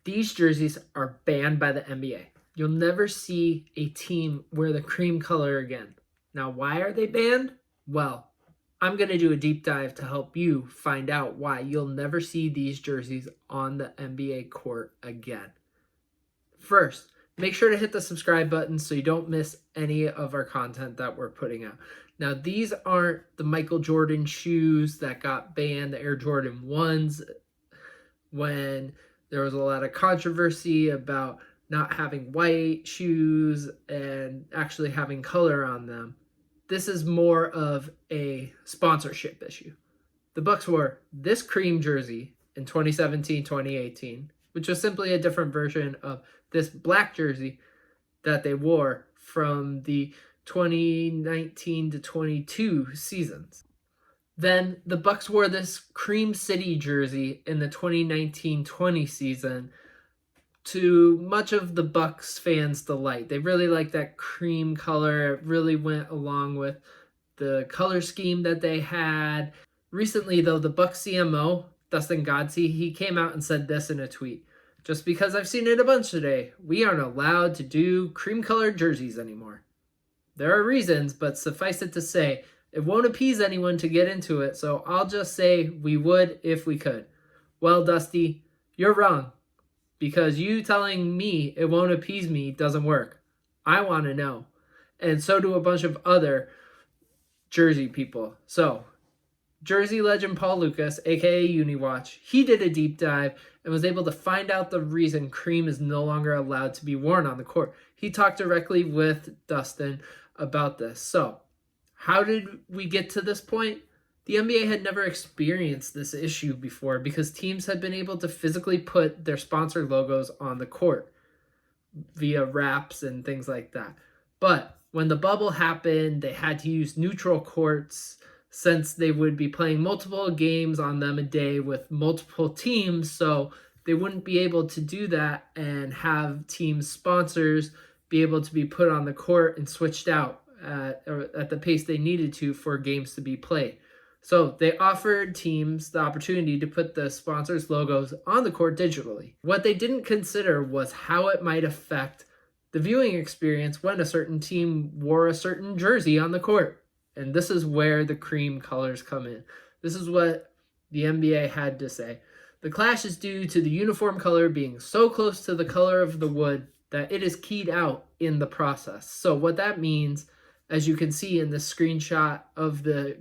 These jerseys are banned by the NBA. You'll never see a team wear the cream color again. Now, why are they banned? Well, I'm going to do a deep dive to help you find out why you'll never see these jerseys on the NBA court again. First, make sure to hit the subscribe button so you don't miss any of our content that we're putting out. Now, these aren't the Michael Jordan shoes that got banned, the Air Jordan 1s, when there was a lot of controversy about not having white shoes and actually having color on them. This is more of a sponsorship issue. The Bucks wore this cream jersey in 2017-2018, which was simply a different version of this black jersey that they wore from the 2019 to 22 seasons. Then the Bucks wore this Cream City jersey in the 2019-20 season to much of the Bucks fans' delight. They really liked that cream color. It really went along with the color scheme that they had. Recently, though, the Bucks CMO, Dustin Godsey, he came out and said this in a tweet. Just because I've seen it a bunch today, we aren't allowed to do cream-colored jerseys anymore. There are reasons, but suffice it to say, it won't appease anyone to get into it, so I'll just say we would if we could. Well, Dusty, you're wrong, because you telling me it won't appease me doesn't work. I want to know, and so do a bunch of other Jersey people. So, Jersey legend Paul Lucas, aka Uniwatch, he did a deep dive and was able to find out the reason cream is no longer allowed to be worn on the court. He talked directly with Dustin about this. So, how did we get to this point? The NBA had never experienced this issue before because teams had been able to physically put their sponsor logos on the court via wraps and things like that. But when the bubble happened, they had to use neutral courts since they would be playing multiple games on them a day with multiple teams, so they wouldn't be able to do that and have team sponsors be able to be put on the court and switched out at the pace they needed to for games to be played. So they offered teams the opportunity to put the sponsors' logos on the court digitally. What they didn't consider was how it might affect the viewing experience when a certain team wore a certain jersey on the court. And this is where the cream colors come in. This is what the NBA had to say. The clash is due to the uniform color being so close to the color of the wood that it is keyed out in the process. So what that means, as you can see in the screenshot of the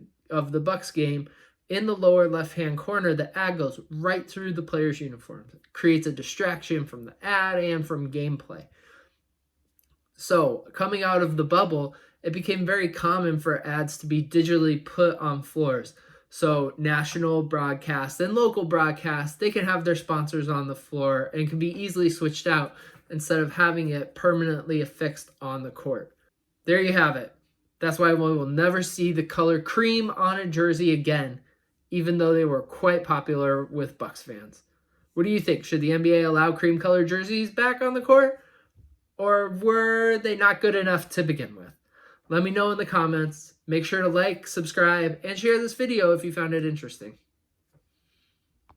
Bucks game, in the lower left-hand corner, the ad goes right through the player's uniforms. It creates a distraction from the ad and from gameplay. So coming out of the bubble, it became very common for ads to be digitally put on floors. So national broadcasts and local broadcasts, they can have their sponsors on the floor and can be easily switched out instead of having it permanently affixed on the court. There you have it. That's why we will never see the color cream on a jersey again, even though they were quite popular with Bucks fans. What do you think? Should the NBA allow cream-colored jerseys back on the court? Or were they not good enough to begin with? Let me know in the comments. Make sure to like, subscribe, and share this video if you found it interesting.